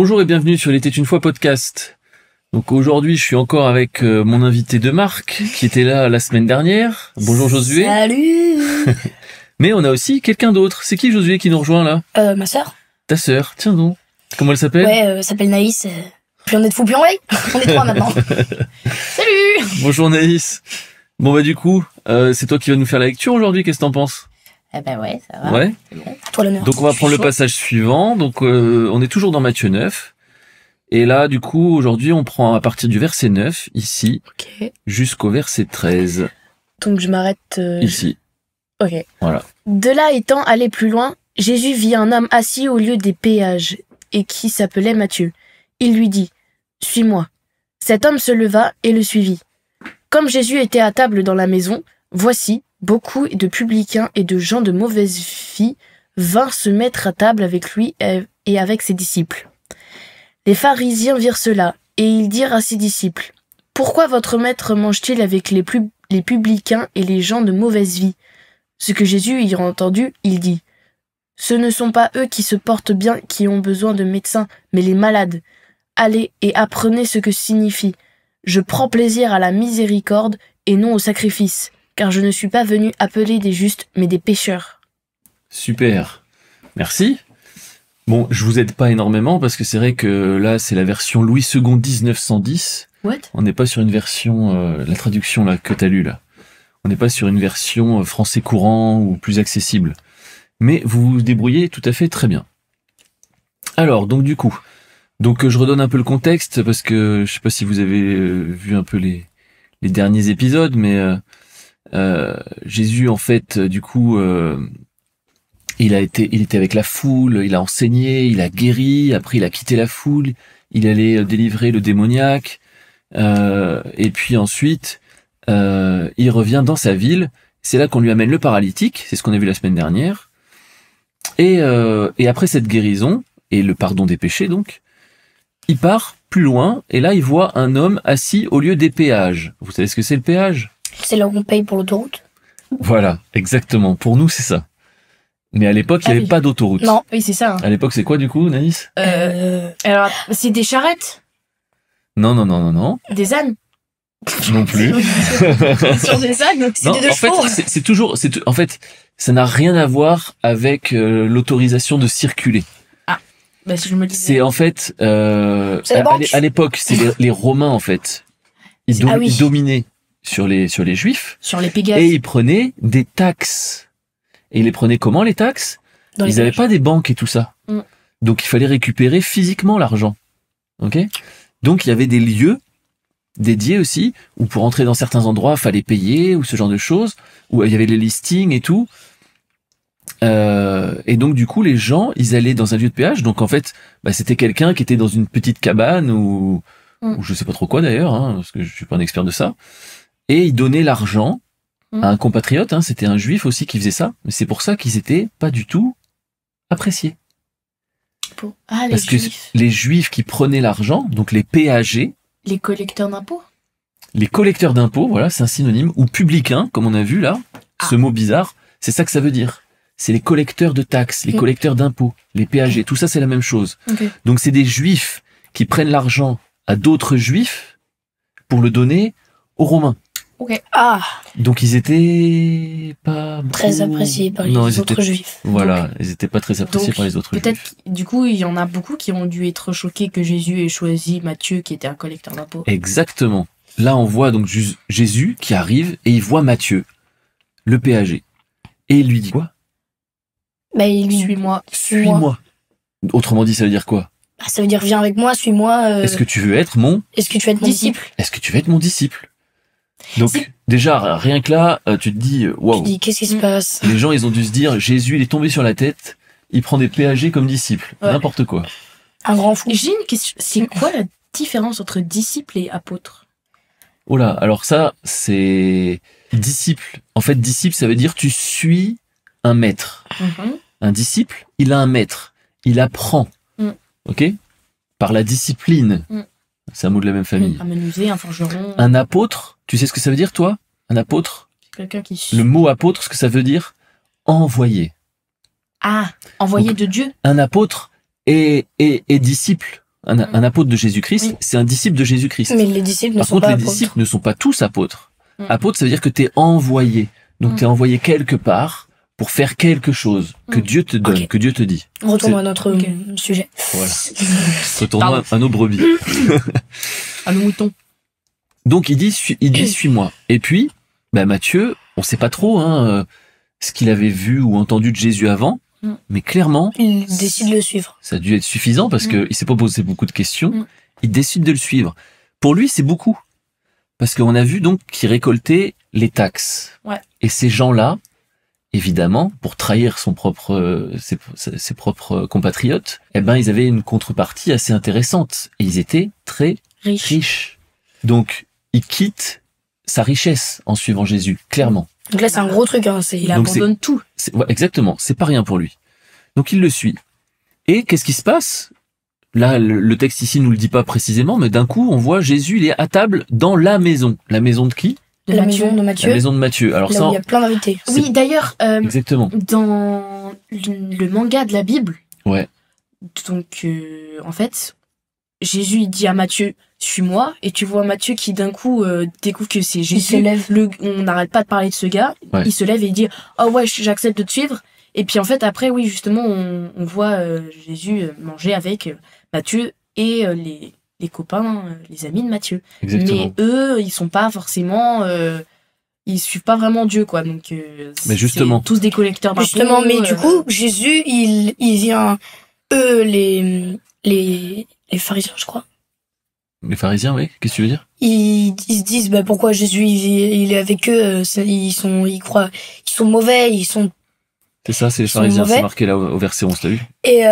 Bonjour et bienvenue sur Il était une fois podcast. Donc aujourd'hui, je suis encore avec mon invité de marque qui était là la semaine dernière. Bonjour Josué. Salut. Mais on a aussi quelqu'un d'autre. C'est qui Josué qui nous rejoint là? Ma sœur. Ta sœur, tiens donc. Comment elle s'appelle? Ouais, elle s'appelle Naïs. Plus on est de fous, plus on est. On est trois maintenant. Salut. Bonjour Naïs. Bon bah du coup, c'est toi qui vas nous faire la lecture aujourd'hui, qu'est-ce que t'en penses? Eh ben ouais, ça va. Ouais. C'est bon. À toi l'honneur. Donc on va prendre le chaud. passage suivant. Donc on est toujours dans Matthieu 9. Et là, du coup, aujourd'hui, on prend à partir du verset 9, ici, Ok. jusqu'au verset 13, Donc je m'arrête. ici. Ok. Voilà. De là étant allé plus loin, Jésus vit un homme assis au lieu des péages et qui s'appelait Matthieu. Il lui dit: Suis-moi. Cet homme se leva et le suivit. Comme Jésus était à table dans la maison, voici, beaucoup de publicains et de gens de mauvaise vie vinrent se mettre à table avec lui et avec ses disciples. Les pharisiens virent cela, et ils dirent à ses disciples: Pourquoi votre maître mange-t-il avec les publicains et les gens de mauvaise vie? Ce que Jésus ayant entendu, il dit: Ce ne sont pas eux qui se portent bien qui ont besoin de médecins, mais les malades. Allez et apprenez ce que signifie: Je prends plaisir à la miséricorde et non au sacrifice, car je ne suis pas venu appeler des justes, mais des pécheurs. Super. Merci. Bon, je vous aide pas énormément parce que c'est vrai que là, c'est la version Louis II 1910. What? On n'est pas sur une version, la traduction là que t'as lue là. On n'est pas sur une version français courant ou plus accessible. Mais vous vous débrouillez tout à fait très bien. Alors, donc du coup, je redonne un peu le contexte parce que je sais pas si vous avez vu un peu les derniers épisodes, mais Jésus en fait, du coup, il était avec la foule, il a enseigné, il a guéri, après il a quitté la foule, il allait délivrer le démoniaque, et puis ensuite, il revient dans sa ville. C'est là qu'on lui amène le paralytique, c'est ce qu'on a vu la semaine dernière. Et après cette guérison, et le pardon des péchés donc, il part plus loin, et là il voit un homme assis au lieu des péages. Vous savez ce que c'est le péage? C'est là où on paye pour l'autoroute? Voilà, exactement. Pour nous, c'est ça. Mais à l'époque, il n'y avait pas d'autoroute. Non. Oui, c'est ça. À l'époque, c'est quoi du coup, Naïs? Alors, c'est des charrettes, Non, des ânes. non plus. Sur des ânes, donc Non, des deux en fait, chevaux. c'est toujours, en fait, ça n'a rien à voir avec l'autorisation de circuler. Bah, si je me disais. C'est en fait, C'est la banque. à l'époque, c'est les Romains en fait. Ah oui. Ils dominaient sur les Juifs Sur les Pégases. et ils prenaient des taxes. Et ils les prenaient comment les taxes? Dans les Ils n'avaient péages. pas des banques et tout ça. Mm. Donc il fallait récupérer physiquement l'argent. Ok? Donc il y avait des lieux dédiés aussi où pour entrer dans certains endroits fallait payer ou ce genre de choses, où il y avait les listings et tout. Et donc du coup les gens ils allaient dans un lieu de péage. Donc en fait c'était quelqu'un qui était dans une petite cabane ou je sais pas trop quoi d'ailleurs, hein, parce que je suis pas un expert de ça. Et il donnait l'argent à un compatriote, hein, c'était un juif aussi qui faisait ça, mais c'est pour ça qu'ils étaient pas du tout appréciés. Ah, les Parce que juifs. les juifs qui prenaient l'argent, donc les péagés, Les collecteurs d'impôts. les collecteurs d'impôts, voilà, c'est un synonyme, ou publicains, comme on a vu là, ce mot bizarre, c'est ça que ça veut dire. C'est les collecteurs de taxes, les collecteurs d'impôts, les péagés, tout ça c'est la même chose. Okay. Donc c'est des juifs qui prennent l'argent à d'autres juifs pour le donner aux Romains. Ah, Donc ils étaient pas très apprécié par les autres juifs. Voilà, ils étaient pas très appréciés donc, par les autres Peut-être, juifs. du coup, il y en a beaucoup qui ont dû être choqués que Jésus ait choisi Matthieu, qui était un collecteur d'impôts. Exactement. Là, on voit donc Jésus qui arrive et il voit Matthieu, le péager. Et il lui dit quoi? Bah, il lui Suis-moi. Suis-moi. Autrement dit, ça veut dire quoi? Bah, ça veut dire viens avec moi, suis-moi. Est-ce que tu veux être mon Est-ce que tu vas être mon disciple? Est-ce que tu veux être mon disciple? Donc C'est- déjà, rien que là, tu te dis, Tu waouh. dis qu'est-ce qui se passe? Les gens, ils ont dû se dire, Jésus, il est tombé sur la tête, il prend des péagers comme disciples. Ouais. N'importe quoi. Un grand fou. J'ai une question. C'est quoi la différence entre disciple et apôtre? Oh là, alors ça, c'est disciple. En fait, disciple, ça veut dire tu suis un maître. Un disciple, il a un maître. Il apprend. Mm. Ok? Par la discipline. Mm. C'est un mot de la même famille. Un menuisier, un forgeron. Un apôtre, tu sais ce que ça veut dire, toi? Un apôtre? Quelqu'un qui. Le mot apôtre, ce que ça veut dire? Envoyé. Ah, envoyé Donc, de Dieu. Un apôtre est disciple Un apôtre de Jésus-Christ, Oui. c'est un disciple de Jésus-Christ. Mais les disciples ne Par sont contre, pas les apôtres. disciples ne sont pas tous apôtres. Mm. Apôtre, ça veut dire que tu es envoyé. Donc, Mm. tu es envoyé quelque part pour faire quelque chose que Mm. Dieu te donne, Ok. que Dieu te dit. Retournons à notre Ok. sujet. Voilà. Retournons Pardon. à nos brebis. À nos moutons. Donc, il dit, suis-moi. Et puis, bah, Matthieu, on sait pas trop, ce qu'il avait vu ou entendu de Jésus avant. Mm. Mais clairement, Il décide de le suivre. ça a dû être suffisant parce Mm. que il s'est pas posé beaucoup de questions. Mm. Il décide de le suivre. Pour lui, c'est beaucoup. Parce qu'on a vu donc qu'il récoltait les taxes. Ouais. Et ces gens-là, évidemment, pour trahir ses propres compatriotes, eh ben, ils avaient une contrepartie assez intéressante. Et ils étaient très Riche. riches. Donc, il quitte sa richesse en suivant Jésus, clairement. Donc là, c'est un gros truc. Hein. C'est... Il Donc, abandonne tout. Ouais, exactement, c'est pas rien pour lui. Donc il le suit. Et qu'est-ce qui se passe? Là, le texte ici nous le dit pas précisément, mais d'un coup, on voit Jésus, il est à table dans la maison. La maison de qui? De la maison de La Matthieu, maison de Matthieu. Alors là ça, où il y a plein d'invités. Oui, d'ailleurs, exactement. dans le manga de la Bible, Ouais. donc en fait, Jésus il dit à Matthieu, suis-moi, et tu vois Matthieu qui d'un coup découvre que c'est Il Jésus. se lève. On n'arrête pas de parler de ce gars. Ouais. Il se lève et il dit, oh ouais, j'accepte de te suivre. Et puis en fait après, oui justement, on voit Jésus manger avec Matthieu et les copains, les amis de Matthieu. Exactement. Mais eux, ils sont pas forcément, ils suivent pas vraiment Dieu quoi. Donc Mais justement. c'est tous des collecteurs d'impôts. Justement, mais du coup, Jésus, il vient, eux, les pharisiens, je crois. Les pharisiens, oui. Qu'est-ce que tu veux dire? Ils se disent, bah, pourquoi Jésus, il est avec eux, ils croient, ils sont mauvais, ils sont, C'est ça, c'est les Ils sont pharisiens. mauvais. C'est marqué là au verset 11, t'as vu? et,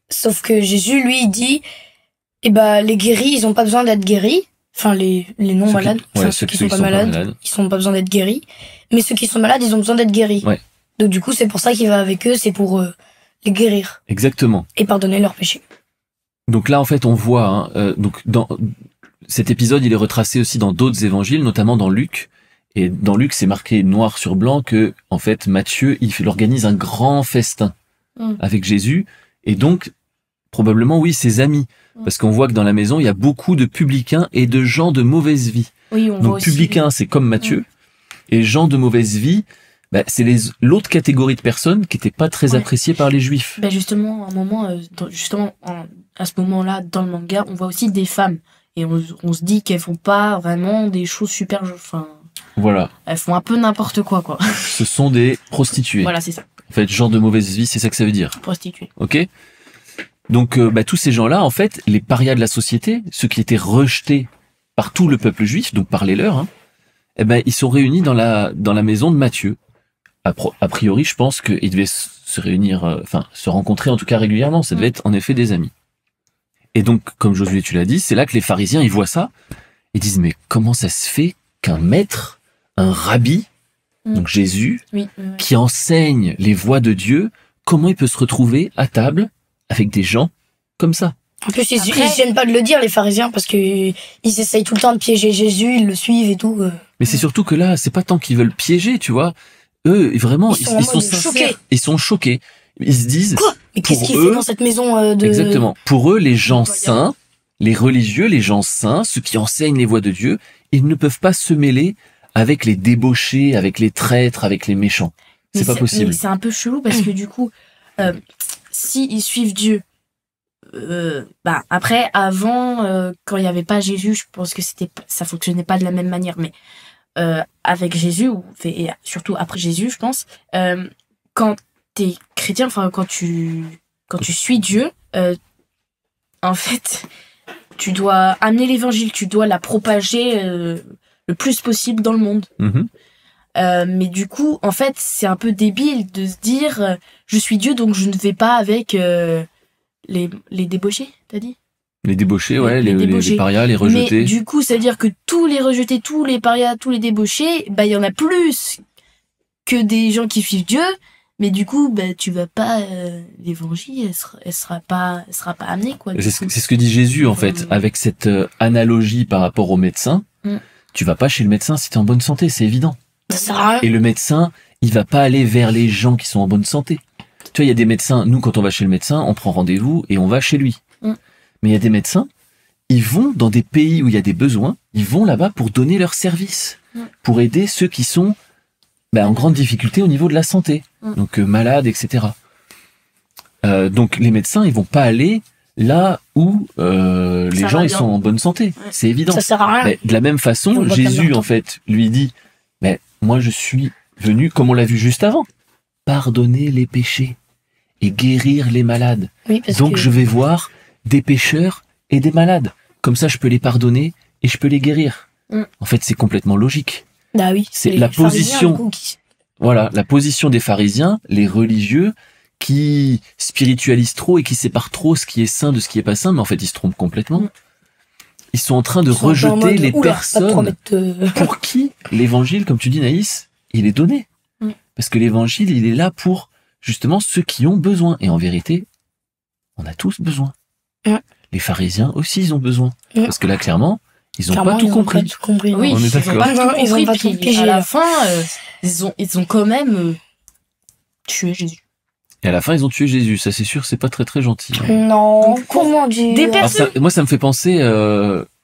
sauf que Jésus, lui, il dit, eh bah, les guéris, ils ont pas besoin d'être guéris. Enfin, les non malades. Enfin, ceux qui sont pas malades. Ils ont pas besoin d'être guéris. Mais ceux qui sont malades, ils ont besoin d'être guéris. Ouais. Donc, du coup, c'est pour ça qu'il va avec eux, c'est pour les guérir Exactement. et pardonner leurs péchés. Donc là, en fait, on voit, donc dans cet épisode, il est retracé aussi dans d'autres évangiles, notamment dans Luc. Et dans Luc, c'est marqué noir sur blanc que, en fait, Matthieu, il organise un grand festin avec Jésus. Et donc, probablement, oui, ses amis. Parce qu'on voit que dans la maison, il y a beaucoup de publicains et de gens de mauvaise vie. Oui, on voit Donc, aussi. publicains, c'est comme Matthieu. Et gens de mauvaise vie, bah, c'est l'autre catégorie de personnes qui n'étaient pas très Ouais. appréciées par les Juifs. Ben justement, à un moment, à ce moment-là, dans le manga, on voit aussi des femmes. Et on se dit qu'elles font pas vraiment des choses super. Enfin, Voilà. elles font un peu n'importe quoi, quoi. Ce sont des prostituées. Voilà, c'est ça. En fait, gens de mauvaise vie, c'est ça que ça veut dire. Prostituées. Ok. Donc, tous ces gens-là, en fait, les parias de la société, ceux qui étaient rejetés par tout le peuple juif, donc par les leurs, ils sont réunis dans la maison de Matthieu. A priori, je pense qu'ils devaient se réunir, se rencontrer en tout cas régulièrement. Ça devait être en effet des amis. Et donc, comme Josué, tu l'as dit, c'est là que les pharisiens, ils voient ça. Ils disent, mais comment ça se fait qu'un maître, un rabbi, donc Jésus, Oui. qui enseigne les voies de Dieu, comment il peut se retrouver à table avec des gens comme ça? En plus, ils Après- se gênent pas de le dire, les pharisiens, parce que ils essayent tout le temps de piéger Jésus, ils le suivent et tout. Mais c'est surtout que là, c'est pas tant qu'ils veulent piéger, tu vois. Eux, vraiment, Ils sont en mode sincères. choqués. Ils sont choqués. Ils se disent, Quoi? Mais qu'est-ce Pour qu'il eux- fait dans cette maison de... exactement. Pour eux, les gens Nettoyants. saints, les religieux, les gens saints, ceux qui enseignent les voies de Dieu, ils ne peuvent pas se mêler avec les débauchés, avec les traîtres, avec les méchants. Mais C'est pas possible. mais c'est un peu chelou parce que du coup, si ils suivent Dieu, après, avant, quand il n'y avait pas Jésus, je pense que ça fonctionnait pas de la même manière. Mais avec Jésus, et surtout après Jésus, je pense, quand t'es chrétien, enfin quand tu suis Dieu, en fait, tu dois amener l'évangile, tu dois la propager le plus possible dans le monde. Mhm. Mais du coup, en fait, c'est un peu débile de se dire je suis Dieu, donc je ne vais pas avec les débauchés, t'as dit? Les débauchés, ouais, Les débauchés. les parias, les rejetés. Mais du coup, ça veut dire que tous les rejetés, tous les parias, tous les débauchés, il y en a plus que des gens qui suivent Dieu. Mais du coup, tu vas pas l'évangile, elle sera pas amenée, quoi. du C'est coup. ce que dit Jésus, en fait, avec cette analogie par rapport au médecin. Mm. Tu vas pas chez le médecin si t'es en bonne santé, c'est évident. Ça sert à rien. Et le médecin, il va pas aller vers les gens qui sont en bonne santé. Tu vois, il y a des médecins, nous, quand on va chez le médecin, on prend rendez-vous et on va chez lui. Mais il y a des médecins, ils vont dans des pays où il y a des besoins, ils vont là-bas pour donner leurs services, pour aider ceux qui sont en grande difficulté au niveau de la santé, donc malades, etc. Donc les médecins, ils vont pas aller là où les gens ils sont en bonne santé, c'est évident. Ça sert à rien. Mais de la même façon, Jésus en fait lui dit, mais moi je suis venu, comme on l'a vu juste avant, pardonner les péchés et guérir les malades. Oui, parce Donc que... je vais voir des pécheurs et des malades. Comme ça, je peux les pardonner et je peux les guérir. En fait, c'est complètement logique. Bah oui. C'est les la pharisiens, position. du coup, qui... Voilà, la position des pharisiens, les religieux, qui spiritualisent trop et qui séparent trop ce qui est saint de ce qui est pas saint, mais en fait, ils se trompent complètement. Ils sont en train de rejeter les personnes pour qui l'évangile, comme tu dis Naïs, il est donné. Parce que l'évangile, il est là pour justement ceux qui ont besoin. Et en vérité, on a tous besoin. Les pharisiens aussi, ils ont besoin. Parce que là, clairement, ils n'ont pas tout compris. Oui, on est ils n'ont pas tout compris. Ils ont pas tout Puis, à la fin, ils ont quand même tué Jésus. Et à la fin, ils ont tué Jésus. Ça, c'est sûr, c'est pas très très gentil. Non, comment dire? Des personnes. Moi, ça me fait penser.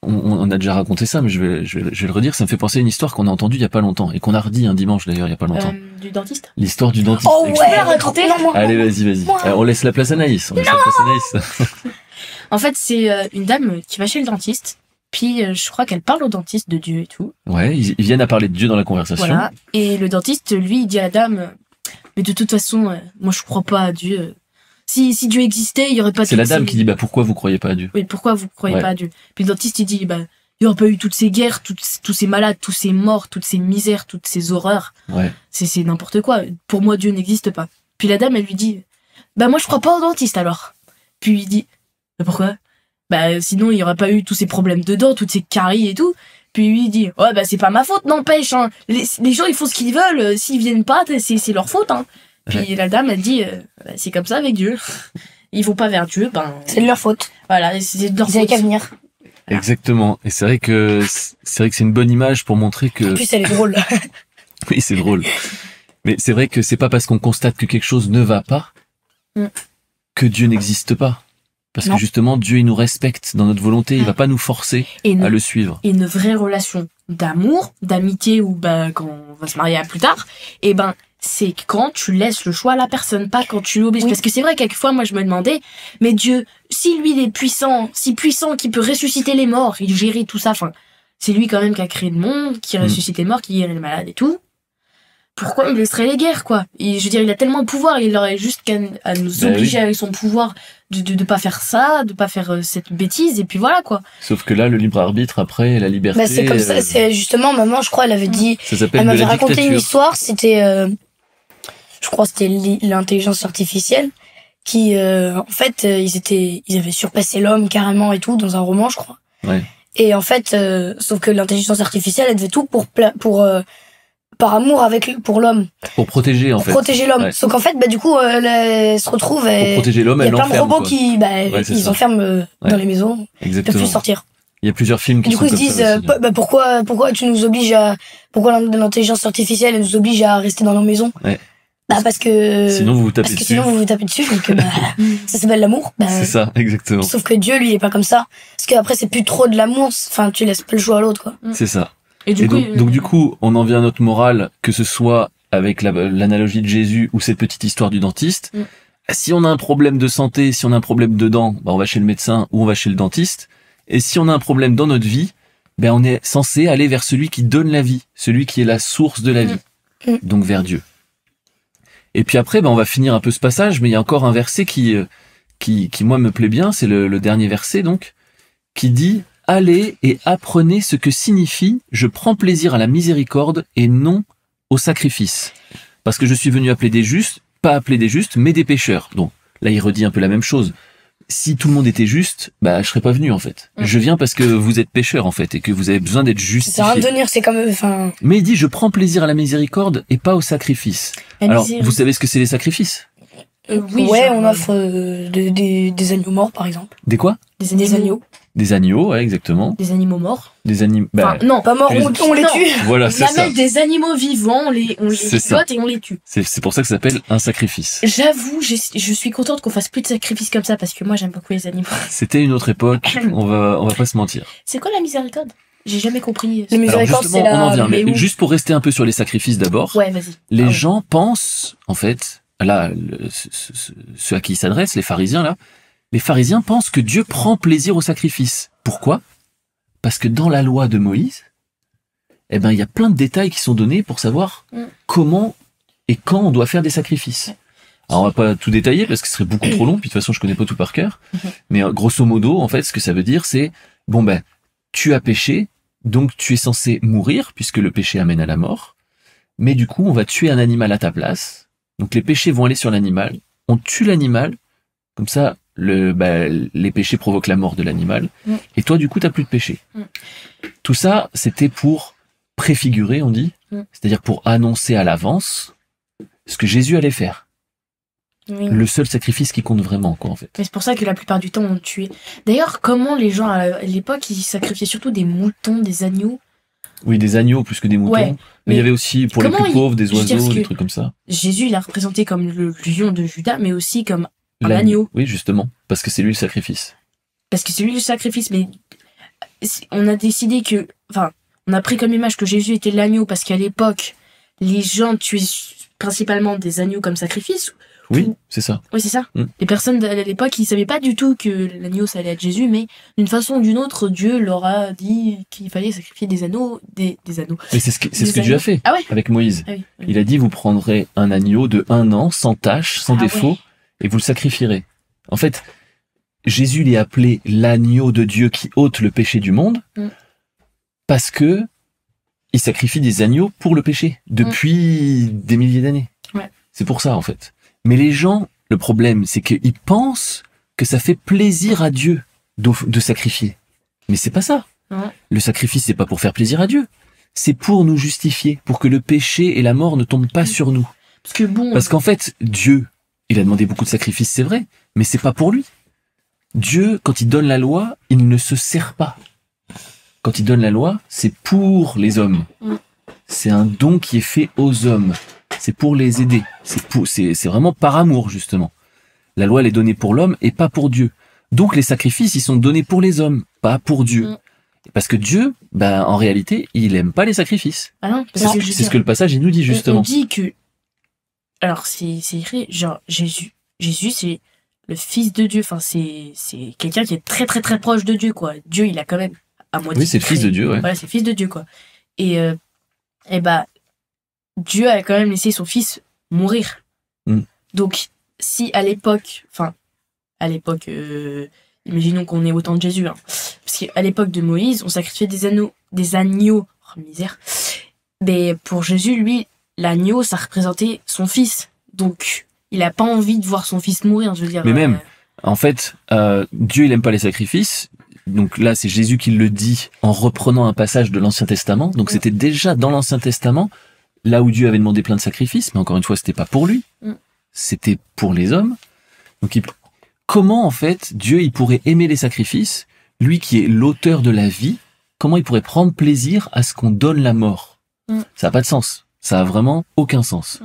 On a déjà raconté ça, mais je vais le redire. Ça me fait penser à une histoire qu'on a entendue il y a pas longtemps et qu'on a redit un dimanche d'ailleurs il y a pas longtemps. Du dentiste. L'histoire du dentiste. Oh ouais, Tu peux la raconter? Allez, vas-y. Alors, on laisse la place à Naïs. En fait, c'est une dame qui va chez le dentiste. Puis je crois qu'elle parle au dentiste de Dieu et tout. Ouais, ils viennent à parler de Dieu dans la conversation. Voilà. Et le dentiste, lui, il dit à la dame, mais de toute façon, moi je crois pas à Dieu. Si Dieu existait, il y aurait pas. C'est la dame qui dit pourquoi vous croyez pas à Dieu? Oui, pourquoi vous croyez pas à Dieu? Puis le dentiste il dit il y aurait pas eu toutes ces guerres, tous ces malades, tous ces morts, toutes ces misères, toutes ces horreurs. Ouais. C'est n'importe quoi. Pour moi Dieu n'existe pas. Puis la dame elle lui dit moi je crois pas au dentiste alors. Puis il dit pourquoi? Sinon il y aurait pas eu tous ces problèmes de dents, toutes ces caries et tout. Puis lui il dit c'est pas ma faute, n'empêche hein. Les gens ils font ce qu'ils veulent, s'ils viennent pas c'est leur faute hein. Puis la dame elle dit c'est comme ça avec Dieu. Ils vont pas vers Dieu, c'est de leur faute. Voilà, c'est de leur faute. Ils avaient qu'à venir. Exactement. Et c'est vrai que c'est une bonne image pour montrer que. En plus elle est drôle. Oui, c'est drôle. Mais c'est vrai que c'est pas parce qu'on constate que quelque chose ne va pas que Dieu n'existe pas. Parce que justement, Dieu, il nous respecte dans notre volonté, il va pas nous forcer à le suivre. Et une vraie relation d'amour, d'amitié ou quand on va se marier plus tard, c'est quand tu laisses le choix à la personne, pas quand tu l'obliges. Parce que c'est vrai, quelquefois, moi, je me demandais, mais Dieu, si lui, il est puissant, si puissant qu'il peut ressusciter les morts, il gérait tout ça, enfin, c'est lui quand même qui a créé le monde, qui ressuscite les morts, qui guérit les malades et tout. Pourquoi il laisserait les guerres, quoi? Et je veux dire, il a tellement de pouvoir, il aurait juste qu'à nous obliger avec son pouvoir de pas faire ça, de pas faire cette bêtise, et puis voilà, quoi. Sauf que là, le libre arbitre, après, la liberté... c'est comme ça, c'est justement, maman, je crois, elle avait dit... Ça s'appelle elle m'avait raconté dictature. une histoire, c'était... je crois que c'était l'intelligence artificielle, qui, en fait, ils avaient surpassé l'homme carrément et tout, dans un roman, je crois. Ouais. Et en fait, sauf que l'intelligence artificielle, elle devait tout par amour pour l'homme. Pour protéger, en fait. Protéger l'homme. Ouais. Sauf qu'en fait, du coup, elle se retrouve et... Pour protéger l'homme, il y a elle plein de l'enferme, robots quoi. qui, ils enferment dans les maisons. Ils peuvent Exactement. plus sortir. Il y a plusieurs films qui Du sont coup, ils comme se disent, ça aussi. pourquoi tu nous obliges pourquoi l'intelligence artificielle, elle nous oblige à rester dans nos maisons? Ouais. Parce que... Sinon, vous vous tapez parce que dessus. sinon, vous vous tapez dessus, donc, ça s'appelle l'amour. C'est ça, exactement. Sauf que Dieu, lui, il est pas comme ça. Parce qu'après, c'est plus trop de l'amour. Enfin, tu laisses pas le choix à l'autre, quoi. C'est ça. Et donc, du coup, on en vient à notre morale, que ce soit avec l'analogie de Jésus ou cette petite histoire du dentiste. Si on a un problème de santé, si on a un problème de dents, on va chez le médecin ou on va chez le dentiste. Et si on a un problème dans notre vie, on est censé aller vers celui qui donne la vie, celui qui est la source de la vie. Donc vers Dieu. Et puis après, on va finir un peu ce passage, mais il y a encore un verset qui moi me plaît bien, c'est le dernier verset donc, qui dit « Allez et apprenez ce que signifie « Je prends plaisir à la miséricorde et non au sacrifice. Parce que je suis venu appeler des justes, pas appeler des justes, mais des pécheurs. » Donc là, il redit un peu la même chose. Si tout le monde était juste, je serais pas venu en fait. Je viens parce que vous êtes pécheurs en fait et que vous avez besoin d'être justifiés. C'est rien de venir, c'est comme... Enfin... Mais il dit « Je prends plaisir à la miséricorde et pas au sacrifice. » Alors, vous savez ce que c'est les sacrifices? Oui, on offre des agneaux morts, par exemple. Des quoi? Des agneaux. Des agneaux, ouais, exactement. Des animaux morts. Des animaux. Enfin, non, Pas mort, tu les- on les Non. tue. Voilà, On c'est ça. amène des animaux vivants, on les C'est ça. pilote et on les tue. C'est pour ça que ça s'appelle un sacrifice. J'avoue, je suis contente qu'on fasse plus de sacrifices comme ça parce que moi j'aime beaucoup les animaux. C'était une autre époque, on va pas se mentir. C'est quoi la miséricorde? J'ai jamais compris. Le Alors miséricorde, justement, c'est on en la. vient. Mais mais où juste pour rester un peu sur les sacrifices d'abord, Ouais, vas-y. les Ah ouais. gens pensent, en fait, là, ceux à qui ils s'adressent, les pharisiens là, les pharisiens pensent que Dieu prend plaisir au sacrifice. Pourquoi? Parce que dans la loi de Moïse, eh ben, il y a plein de détails qui sont donnés pour savoir comment et quand on doit faire des sacrifices. Alors on va pas tout détailler parce que ce serait beaucoup trop long, puis de toute façon je connais pas tout par cœur. Mais grosso modo, en fait, ce que ça veut dire, c'est bon ben, tu as péché, donc tu es censé mourir puisque le péché amène à la mort. Mais du coup, on va tuer un animal à ta place. Donc les péchés vont aller sur l'animal. On tue l'animal, comme ça, les péchés provoquent la mort de l'animal. Et toi, du coup, t'as plus de péché. Tout ça, c'était pour préfigurer, on dit, c'est-à-dire pour annoncer à l'avance ce que Jésus allait faire. Oui. Le seul sacrifice qui compte vraiment, quoi, en fait. Mais c'est pour ça que la plupart du temps on tuait. D'ailleurs, comment les gens à l'époque ils sacrifiaient surtout des moutons, des agneaux? Oui, des agneaux plus que des moutons. Ouais, mais il y mais avait aussi, pour les comment plus pauvres, des je veux dire, oiseaux, parce des que trucs comme ça. Jésus il a représenté comme le lion de Juda, mais aussi comme un L'agneau. agneau. Oui, justement, parce que c'est lui le sacrifice. Parce que c'est lui le sacrifice, mais on a décidé que, enfin, on a pris comme image que Jésus était l'agneau parce qu'à l'époque, les gens tuaient principalement des agneaux comme sacrifice. Oui, c'est ça. Oui, c'est ça. Mm. Les personnes à l'époque, ils savaient pas du tout que l'agneau, ça allait être Jésus, mais d'une façon ou d'une autre, Dieu leur a dit qu'il fallait sacrifier des anneaux, des anneaux. Mais c'est ce que Des Dieu a agneaux. fait Ah ouais? avec Moïse. Ah oui. oui. Il a dit, vous prendrez un agneau de 1 an, sans tache, sans Ah défaut, ouais. et vous le sacrifierez. En fait, Jésus l'est appelé l'agneau de Dieu qui ôte le péché du monde, parce que il sacrifie des agneaux pour le péché, depuis des milliers d'années. Ouais. C'est pour ça, en fait. Mais les gens, le problème, c'est qu'ils pensent que ça fait plaisir à Dieu de sacrifier. Mais c'est pas ça. Non. Le sacrifice, c'est pas pour faire plaisir à Dieu. C'est pour nous justifier, pour que le péché et la mort ne tombent pas sur nous. Parce que bon, Parce qu'en fait, Dieu, il a demandé beaucoup de sacrifices, c'est vrai, mais c'est pas pour lui. Dieu, quand il donne la loi, il ne se sert pas. Quand il donne la loi, c'est pour les hommes. C'est un don qui est fait aux hommes. C'est pour les aider. C'est vraiment par amour, justement. La loi, elle est donnée pour l'homme et pas pour Dieu. Donc les sacrifices, ils sont donnés pour les hommes, pas pour Dieu. Parce que Dieu, ben, en réalité, il aime pas les sacrifices. ah non, parce C'est que je veux c'est ce dire, que le passage, il nous dit, on justement. dit que, alors c'est écrit, genre Jésus c'est le fils de Dieu. Enfin, c'est quelqu'un qui est très très très proche de Dieu, quoi. Dieu, il a quand même à moitié. Oui, c'est le fils créé. de Dieu, ouais. Voilà, c'est le fils de Dieu, quoi. Et bah, Dieu a quand même laissé son fils mourir. Donc, si à l'époque, imaginons qu'on est au temps de Jésus, hein, parce qu'à l'époque de Moïse, on sacrifiait des agneaux, oh misère. Mais pour Jésus, lui, l'agneau, ça représentait son fils. Donc, il a pas envie de voir son fils mourir, je veux dire. Mais même, en fait, Dieu, il aime pas les sacrifices. Donc là, c'est Jésus qui le dit en reprenant un passage de l'Ancien Testament. Donc c'était déjà dans l'Ancien Testament, là où Dieu avait demandé plein de sacrifices, mais encore une fois, c'était pas pour lui. C'était pour les hommes. Donc comment, en fait, Dieu, il pourrait aimer les sacrifices, lui qui est l'auteur de la vie, comment il pourrait prendre plaisir à ce qu'on donne la mort? Ça n'a pas de sens. Ça a vraiment aucun sens.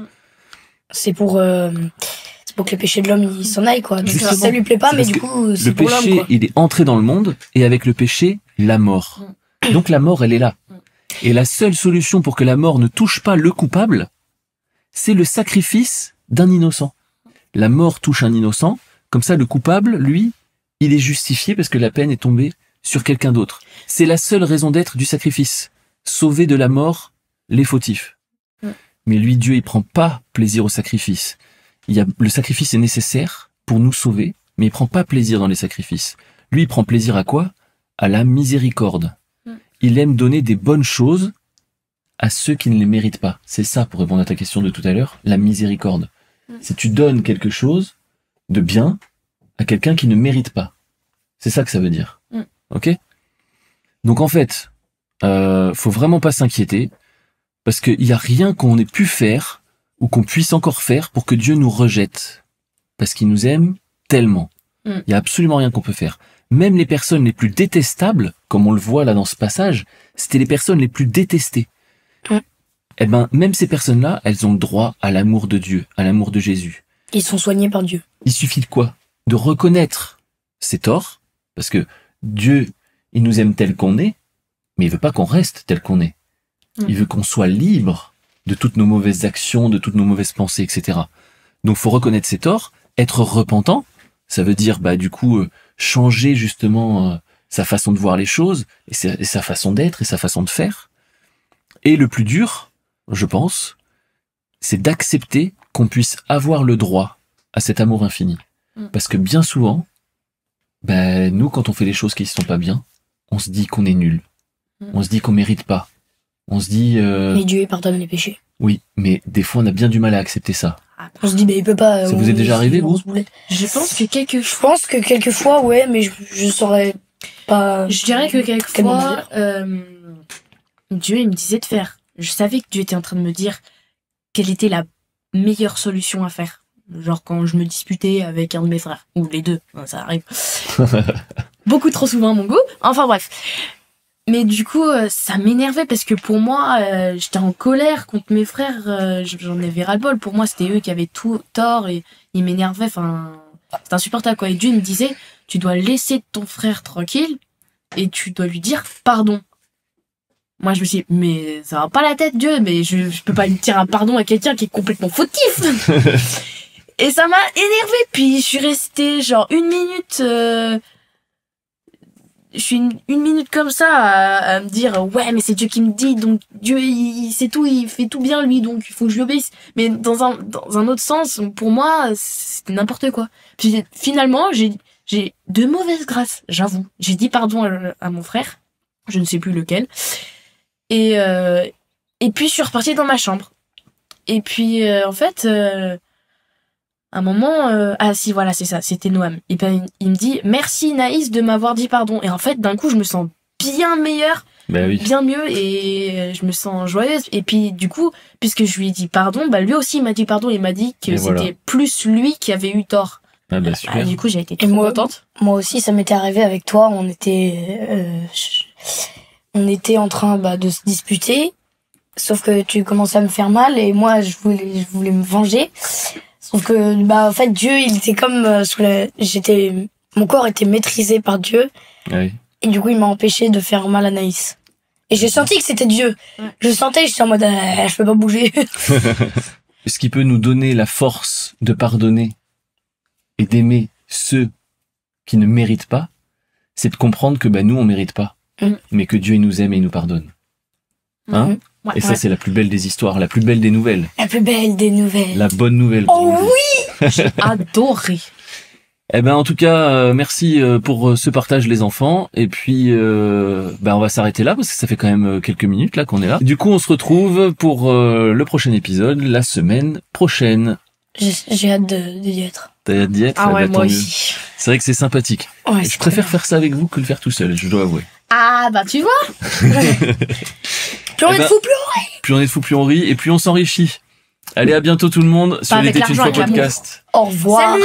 C'est pour que les péchés de l'homme ils s'en aillent, quoi. Donc, Justement. ça lui plaît pas, C'est mais parce du que coup, Le c'est pour l'homme, péché, quoi. il est entré dans le monde, et avec le péché, la mort. Donc la mort, elle est là. Et la seule solution pour que la mort ne touche pas le coupable, c'est le sacrifice d'un innocent. La mort touche un innocent, comme ça le coupable, lui, il est justifié parce que la peine est tombée sur quelqu'un d'autre. C'est la seule raison d'être du sacrifice. Sauver de la mort les fautifs. Mais lui, Dieu, il prend pas plaisir au sacrifice. Le sacrifice est nécessaire pour nous sauver, mais il prend pas plaisir dans les sacrifices. Lui, il prend plaisir à quoi? À la miséricorde. Il aime donner des bonnes choses à ceux qui ne les méritent pas. C'est ça, pour répondre à ta question de tout à l'heure, la miséricorde. C'est tu donnes quelque chose de bien à quelqu'un qui ne mérite pas. C'est ça que ça veut dire. Ok? Donc en fait, faut vraiment pas s'inquiéter, parce qu'il y a rien qu'on ait pu faire ou qu'on puisse encore faire pour que Dieu nous rejette, parce qu'il nous aime tellement. Il y a absolument rien qu'on peut faire. même les personnes les plus détestables, comme on le voit là dans ce passage, c'était les personnes les plus détestées. Eh ben, même ces personnes-là, elles ont le droit à l'amour de Dieu, à l'amour de Jésus. Ils sont soignés par Dieu. Il suffit de quoi? De reconnaître ses torts, parce que Dieu, il nous aime tel qu'on est, mais il veut pas qu'on reste tel qu'on est. Il veut qu'on soit libre de toutes nos mauvaises actions, de toutes nos mauvaises pensées, etc. Donc, faut reconnaître ses torts, être repentant. Ça veut dire, du coup, changer justement sa façon de voir les choses, et sa façon d'être, et sa façon de faire. Et le plus dur, je pense, c'est d'accepter qu'on puisse avoir le droit à cet amour infini. Parce que bien souvent, nous, quand on fait des choses qui ne sont pas bien, on se dit qu'on est nul. On se dit qu'on mérite pas. On se dit... Mais Dieu pardonne les péchés. Oui, mais des fois, on a bien du mal à accepter ça. On se dit, il peut pas... Ça vous est déjà arrivé, vous? Je pense que quelquefois, ouais, mais je saurais pas... Je dirais que quelquefois, Dieu, il me disait de faire. Je savais que Dieu était en train de me dire quelle était la meilleure solution à faire. Genre quand je me disputais avec un de mes frères. Ou les deux, ça arrive. Beaucoup trop souvent à mon goût. Enfin bref. Mais du coup, ça m'énervait parce que pour moi, j'étais en colère contre mes frères. J'en avais ras-le-bol. Pour moi, c'était eux qui avaient tout tort et ils m'énervaient. Enfin, c'était insupportable, quoi. Et Dieu me disait, tu dois laisser ton frère tranquille et tu dois lui dire pardon. Moi, je me suis dit, mais ça va pas la tête, Dieu, mais je peux pas lui dire un pardon à quelqu'un qui est complètement fautif. Et ça m'a énervé. Puis, je suis restée genre une minute... Je suis une minute comme ça à me dire ouais mais c'est Dieu qui me dit donc Dieu il sait tout, il fait tout bien lui donc il faut que je lui obéisse, mais dans un autre sens pour moi c'était n'importe quoi. Puis finalement j'ai de mauvaises grâces, j'avoue. J'ai dit pardon à mon frère, je ne sais plus lequel, et puis je suis repartie dans ma chambre et puis en fait à un moment, ah si voilà c'est ça, c'était Noam. Et ben il me dit merci Naïs de m'avoir dit pardon. Et en fait d'un coup je me sens bien meilleure, bien mieux et je me sens joyeuse. Et puis du coup puisque je lui ai dit pardon, lui aussi il m'a dit pardon. Il m'a dit que c'était plus lui qui avait eu tort. Super. Du coup j'ai été trop contente. Moi aussi ça m'était arrivé avec toi. On était en train de se disputer. Sauf que tu commençais à me faire mal et moi je voulais me venger. Sauf que, en fait, Dieu, il était comme mon corps était maîtrisé par Dieu. Oui. Et du coup, il m'a empêché de faire mal à Naïs. Et j'ai senti que c'était Dieu. Ouais. J'étais en mode, je peux pas bouger. Ce qui peut nous donner la force de pardonner et d'aimer ceux qui ne méritent pas, c'est de comprendre que, nous, on mérite pas. Mais que Dieu, il nous aime et il nous pardonne. Hein? Et ça, c'est la plus belle des histoires, la plus belle des nouvelles. La plus belle des nouvelles. La bonne nouvelle. Oh oui! J'ai adoré. En tout cas, merci pour ce partage, les enfants. Et puis, on va s'arrêter là parce que ça fait quand même quelques minutes là qu'on est là. Du coup, on se retrouve pour le prochain épisode la semaine prochaine. J'ai hâte d'y être. T'as hâte d'y être? Ah ouais, moi aussi. C'est vrai que c'est sympathique. Ouais, je préfère faire ça avec vous que le faire tout seul, je dois avouer. Ah tu vois. Plus on est de fous, plus on rit. Plus on est de fous, plus on rit, et plus on s'enrichit. Allez, à bientôt tout le monde sur Il était une fois podcast. Au revoir. Salut.